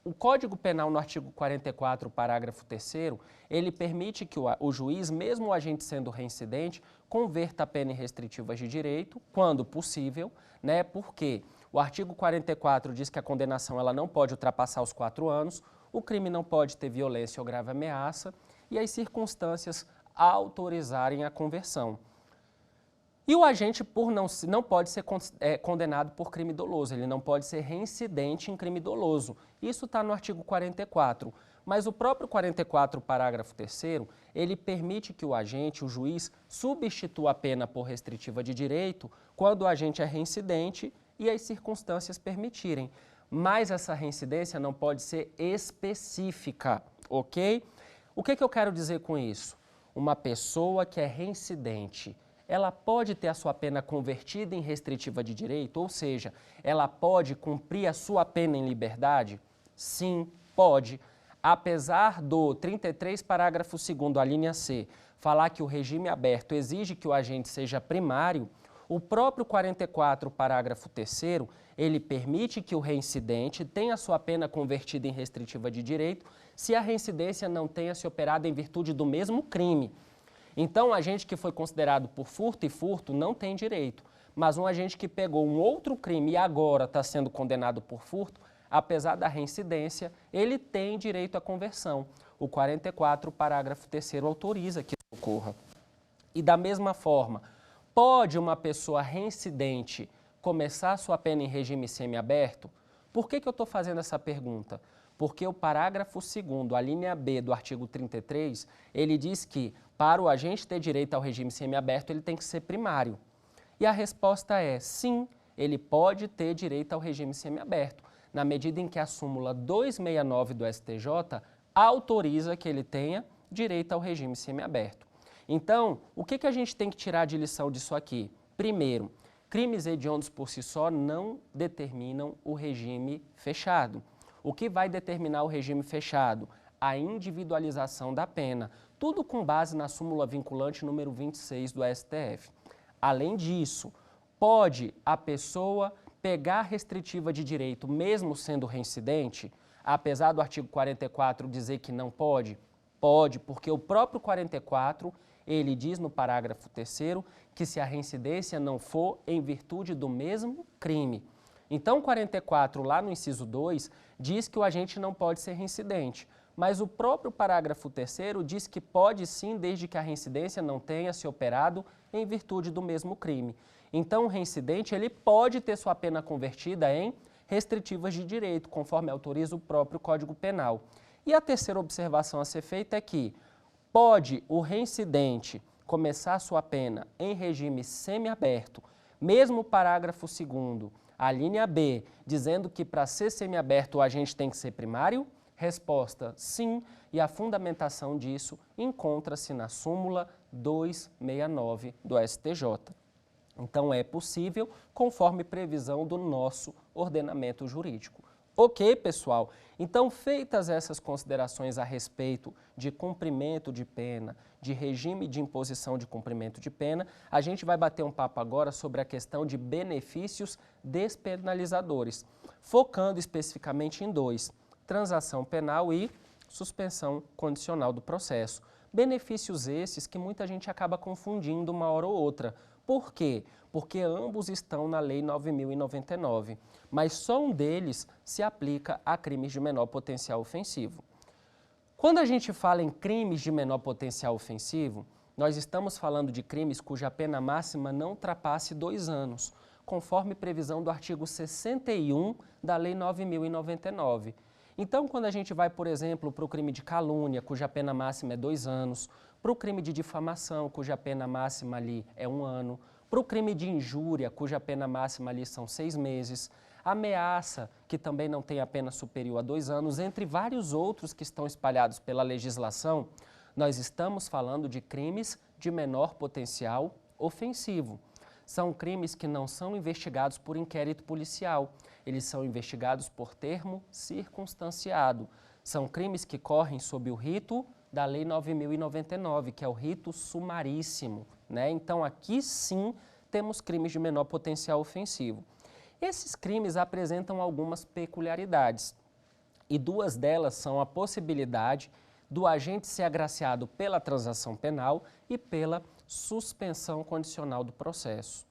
o Código Penal, no artigo 44, parágrafo 3º, ele permite que o juiz, mesmo o agente sendo reincidente, converta a pena em restritivas de direito, quando possível, né? Porque o artigo 44 diz que a condenação ela não pode ultrapassar os 4 anos, o crime não pode ter violência ou grave ameaça e as circunstâncias autorizarem a conversão. E o agente não pode ser condenado por crime doloso, ele não pode ser reincidente em crime doloso. Isso está no artigo 44, mas o próprio 44, parágrafo 3º, ele permite que o agente, o juiz, substitua a pena por restritiva de direito quando o agente é reincidente e as circunstâncias permitirem. Mas essa reincidência não pode ser específica, ok? O que eu quero dizer com isso? Uma pessoa que é reincidente, ela pode ter a sua pena convertida em restritiva de direito, ou seja, ela pode cumprir a sua pena em liberdade? Sim, pode. Apesar do 33, parágrafo 2º, a linha C, falar que o regime aberto exige que o agente seja primário, o próprio 44, parágrafo 3º, ele permite que o reincidente tenha a sua pena convertida em restritiva de direito se a reincidência não tenha se operado em virtude do mesmo crime. Então, um agente que foi considerado por furto e furto não tem direito, mas um agente que pegou um outro crime e agora está sendo condenado por furto, apesar da reincidência, ele tem direito à conversão. O 44, parágrafo 3º, autoriza que isso ocorra. E da mesma forma, pode uma pessoa reincidente começar sua pena em regime semiaberto? Por que eu estou fazendo essa pergunta? Porque o parágrafo 2º, a linha B do artigo 33, ele diz que para o agente ter direito ao regime semiaberto, ele tem que ser primário. E a resposta é sim, ele pode ter direito ao regime semiaberto, na medida em que a súmula 269 do STJ autoriza que ele tenha direito ao regime semiaberto. Então, o que a gente tem que tirar de lição disso aqui? Primeiro, crimes hediondos por si só não determinam o regime fechado. O que vai determinar o regime fechado? A individualização da pena, tudo com base na súmula vinculante número 26 do STF. Além disso, pode a pessoa pegar restritiva de direito mesmo sendo reincidente, apesar do artigo 44 dizer que não pode? Pode, porque o próprio 44, ele diz no parágrafo 3º que se a reincidência não for em virtude do mesmo crime. Então, o 44, lá no inciso 2, diz que o agente não pode ser reincidente, mas o próprio parágrafo 3º diz que pode sim, desde que a reincidência não tenha se operado em virtude do mesmo crime. Então, o reincidente, ele pode ter sua pena convertida em restritivas de direito, conforme autoriza o próprio Código Penal. E a terceira observação a ser feita é que pode o reincidente começar sua pena em regime semiaberto, mesmo o parágrafo 2º, a linha B, dizendo que para ser semiaberto o agente tem que ser primário? Resposta, sim, e a fundamentação disso encontra-se na súmula 269 do STJ. Então, é possível, conforme previsão do nosso ordenamento jurídico. Ok, pessoal? Então, feitas essas considerações a respeito de cumprimento de pena, de regime de imposição de cumprimento de pena, a gente vai bater um papo agora sobre a questão de benefícios despenalizadores, focando especificamente em dois: transação penal e suspensão condicional do processo. Benefícios esses que muita gente acaba confundindo uma hora ou outra. Por quê? Porque ambos estão na Lei 9.099, mas só um deles se aplica a crimes de menor potencial ofensivo. Quando a gente fala em crimes de menor potencial ofensivo, nós estamos falando de crimes cuja pena máxima não ultrapasse 2 anos, conforme previsão do artigo 61 da Lei 9.099. Então, quando a gente vai, por exemplo, para o crime de calúnia, cuja pena máxima é 2 anos, para o crime de difamação, cuja pena máxima ali é 1 ano, para o crime de injúria, cuja pena máxima ali são 6 meses, ameaça, que também não tem a pena superior a 2 anos, entre vários outros que estão espalhados pela legislação, nós estamos falando de crimes de menor potencial ofensivo. São crimes que não são investigados por inquérito policial, eles são investigados por termo circunstanciado. São crimes que correm sob o rito da Lei 9.099, que é o rito sumaríssimo, né? Então, aqui sim temos crimes de menor potencial ofensivo. Esses crimes apresentam algumas peculiaridades, e 2 delas são a possibilidade do agente ser agraciado pela transação penal e pela suspensão condicional do processo.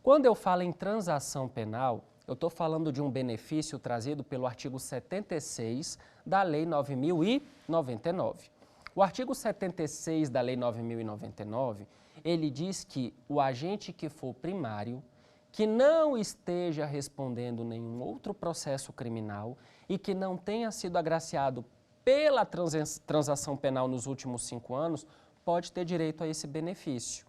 Quando eu falo em transação penal, eu estou falando de um benefício trazido pelo artigo 76 da Lei 9.099. O artigo 76 da Lei 9.099, ele diz que o agente que for primário, que não esteja respondendo nenhum outro processo criminal e que não tenha sido agraciado pela transação penal nos últimos 5 anos, pode ter direito a esse benefício.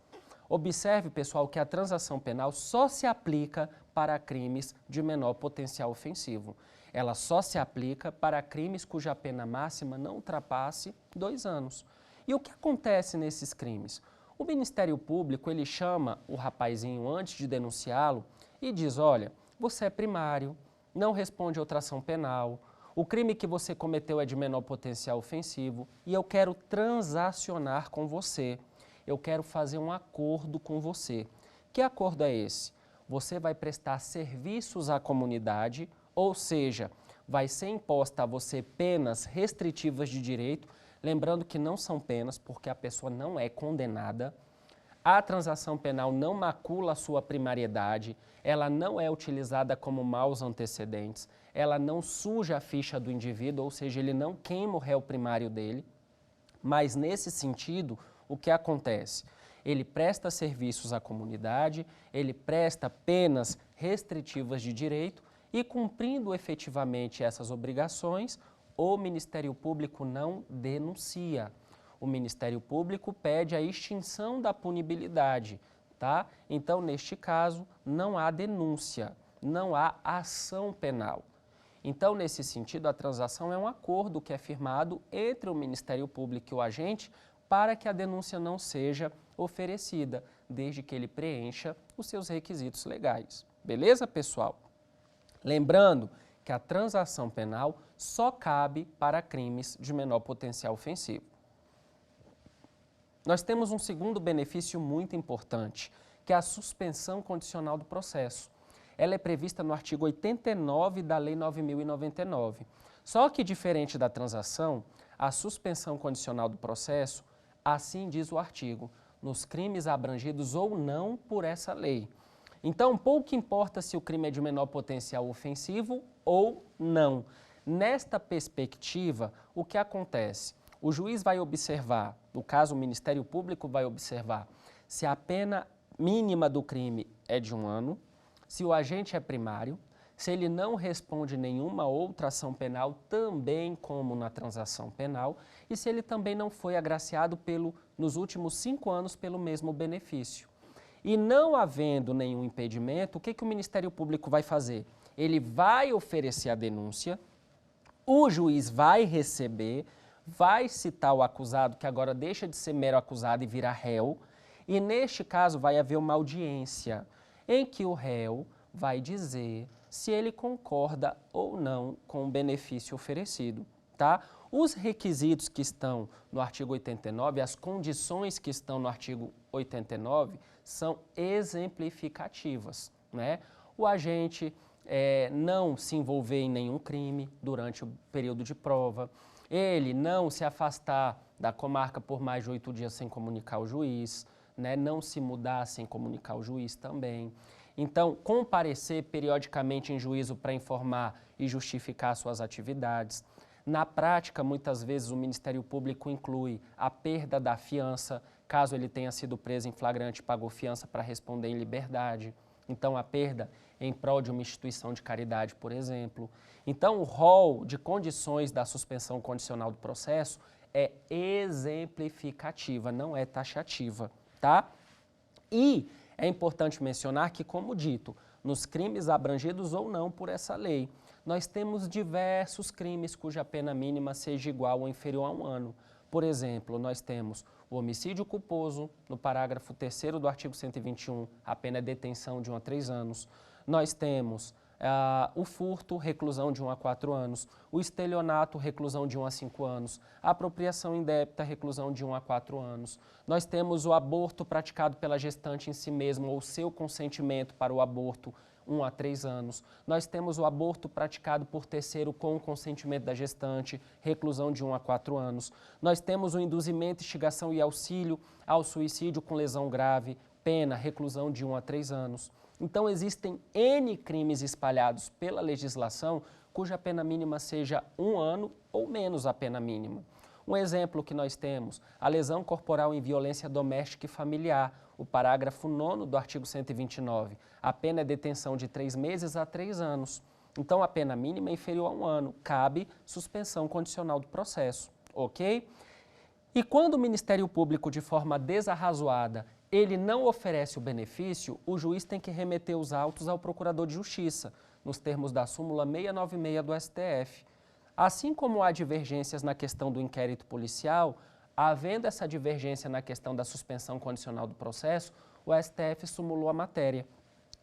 Observe, pessoal, que a transação penal só se aplica para crimes de menor potencial ofensivo. Ela só se aplica para crimes cuja pena máxima não ultrapasse 2 anos. E o que acontece nesses crimes? O Ministério Público, ele chama o rapazinho antes de denunciá-lo e diz: olha, você é primário, não responde a outra ação penal, o crime que você cometeu é de menor potencial ofensivo e eu quero transacionar com você. Eu quero fazer um acordo com você. Que acordo é esse? Você vai prestar serviços à comunidade, ou seja, vai ser imposta a você penas restritivas de direito, lembrando que não são penas porque a pessoa não é condenada. A transação penal não macula a sua primariedade, ela não é utilizada como maus antecedentes, ela não suja a ficha do indivíduo, ou seja, ele não queima o réu primário dele, mas nesse sentido, o que acontece? Ele presta serviços à comunidade, ele presta penas restritivas de direito e, cumprindo efetivamente essas obrigações, o Ministério Público não denuncia. O Ministério Público pede a extinção da punibilidade, tá? Então, neste caso, não há denúncia, não há ação penal. Então, nesse sentido, a transação é um acordo que é firmado entre o Ministério Público e o agente para que a denúncia não seja oferecida, desde que ele preencha os seus requisitos legais. Beleza, pessoal? Lembrando que a transação penal só cabe para crimes de menor potencial ofensivo. Nós temos um segundo benefício muito importante, que é a suspensão condicional do processo. Ela é prevista no artigo 89 da Lei 9.099. Só que, diferente da transação, a suspensão condicional do processo, assim diz o artigo, nos crimes abrangidos ou não por essa lei. Então, pouco importa se o crime é de menor potencial ofensivo ou não. Nesta perspectiva, o que acontece? O juiz vai observar, no caso o Ministério Público vai observar, se a pena mínima do crime é de 1 ano, se o agente é primário, se ele não responde nenhuma outra ação penal, também como na transação penal, e se ele também não foi agraciado nos últimos 5 anos pelo mesmo benefício. E não havendo nenhum impedimento, o que o Ministério Público vai fazer? Ele vai oferecer a denúncia, o juiz vai receber, vai citar o acusado, que agora deixa de ser mero acusado e vira réu, e neste caso vai haver uma audiência em que o réu vai dizer se ele concorda ou não com o benefício oferecido, tá? Os requisitos que estão no artigo 89, as condições que estão no artigo 89 são exemplificativas, né? O agente não se envolver em nenhum crime durante o período de prova, ele não se afastar da comarca por mais de 8 dias sem comunicar ao juiz, né? Não se mudar sem comunicar ao juiz também. Então, comparecer periodicamente em juízo para informar e justificar suas atividades. Na prática, muitas vezes o Ministério Público inclui a perda da fiança, caso ele tenha sido preso em flagrante e pagou fiança para responder em liberdade. Então, a perda em prol de uma instituição de caridade, por exemplo. Então, o rol de condições da suspensão condicional do processo é exemplificativa, não é taxativa, tá? E é importante mencionar que, como dito, nos crimes abrangidos ou não por essa lei, nós temos diversos crimes cuja pena mínima seja igual ou inferior a 1 ano. Por exemplo, nós temos o homicídio culposo, no parágrafo 3º do artigo 121, a pena é detenção de 1 a 3 anos. Nós temos o furto, reclusão de 1 a 4 anos, o estelionato, reclusão de 1 a 5 anos, a apropriação indébita, reclusão de 1 a 4 anos. Nós temos o aborto praticado pela gestante em si mesmo ou seu consentimento para o aborto, 1 a 3 anos. Nós temos o aborto praticado por terceiro com o consentimento da gestante, reclusão de 1 a 4 anos. Nós temos o induzimento, instigação e auxílio ao suicídio com lesão grave, pena, reclusão de 1 a 3 anos. Então, existem N crimes espalhados pela legislação cuja pena mínima seja 1 ano ou menos a pena mínima. Um exemplo que nós temos, a lesão corporal em violência doméstica e familiar, o parágrafo 9º do artigo 129. A pena é detenção de 3 meses a 3 anos. Então, a pena mínima é inferior a 1 ano. Cabe suspensão condicional do processo, ok? E quando o Ministério Público, de forma desarrazoada, ele não oferece o benefício, o juiz tem que remeter os autos ao Procurador de Justiça, nos termos da súmula 696 do STF. Assim como há divergências na questão do inquérito policial, havendo essa divergência na questão da suspensão condicional do processo, o STF sumulou a matéria.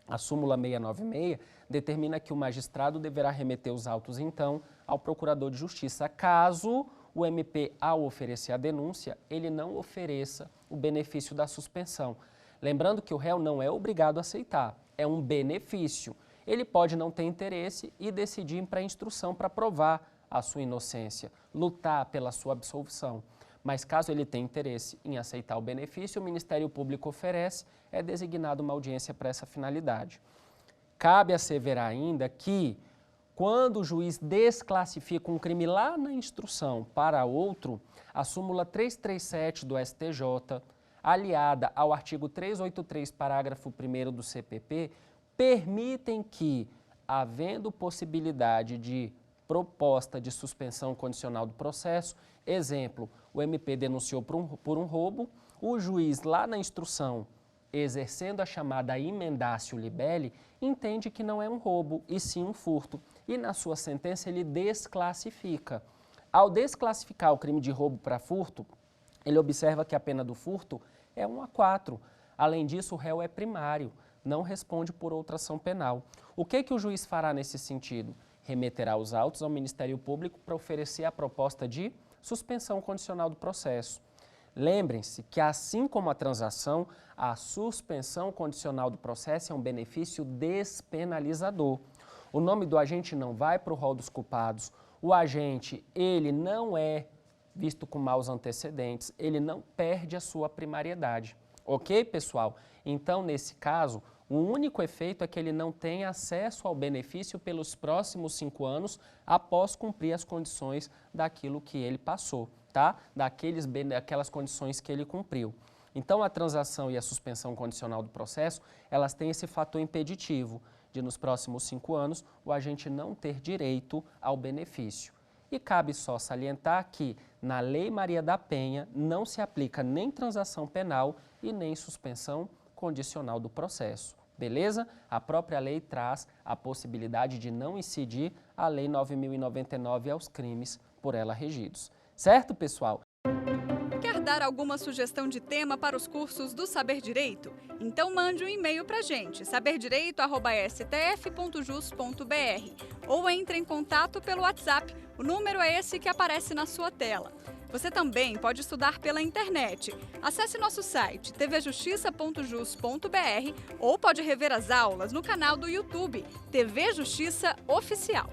A súmula 696 determina que o magistrado deverá remeter os autos, então, ao Procurador de Justiça, caso o MP, ao oferecer a denúncia, ele não ofereça o benefício da suspensão. Lembrando que o réu não é obrigado a aceitar, é um benefício. Ele pode não ter interesse e decidir ir para a instrução para provar a sua inocência, lutar pela sua absolvição. Mas caso ele tenha interesse em aceitar o benefício, o Ministério Público oferece, é designada uma audiência para essa finalidade. Cabe asseverar ainda que, quando o juiz desclassifica um crime lá na instrução para outro, a súmula 337 do STJ, aliada ao artigo 383, parágrafo 1º do CPP, permitem que, havendo possibilidade de proposta de suspensão condicional do processo, exemplo, o MP denunciou por um roubo, o juiz lá na instrução, exercendo a chamada emendatio libelli, entende que não é um roubo, e sim um furto. E na sua sentença ele desclassifica. Ao desclassificar o crime de roubo para furto, ele observa que a pena do furto é 1 a 4. Além disso, o réu é primário, não responde por outra ação penal. O que o juiz fará nesse sentido? Remeterá os autos ao Ministério Público para oferecer a proposta de suspensão condicional do processo. Lembrem-se que, assim como a transação, a suspensão condicional do processo é um benefício despenalizador. O nome do agente não vai para o rol dos culpados. O agente, ele não é visto com maus antecedentes, ele não perde a sua primariedade. Ok, pessoal? Então, nesse caso, o único efeito é que ele não tem acesso ao benefício pelos próximos 5 anos após cumprir as condições daquilo que ele passou, tá? Daquelas condições que ele cumpriu. Então, a transação e a suspensão condicional do processo, elas têm esse fator impeditivo de nos próximos 5 anos o agente não ter direito ao benefício. E cabe só salientar que na Lei Maria da Penha não se aplica nem transação penal e nem suspensão condicional do processo. Beleza? A própria lei traz a possibilidade de não incidir a Lei 9.099 aos crimes por ela regidos. Certo, pessoal? Quer dar alguma sugestão de tema para os cursos do Saber Direito? Então mande um e-mail para a gente, saberdireito@stf.jus.br, ou entre em contato pelo WhatsApp. O número é esse que aparece na sua tela. Você também pode estudar pela internet. Acesse nosso site tvjustiça.jus.br ou pode rever as aulas no canal do YouTube TV Justiça Oficial.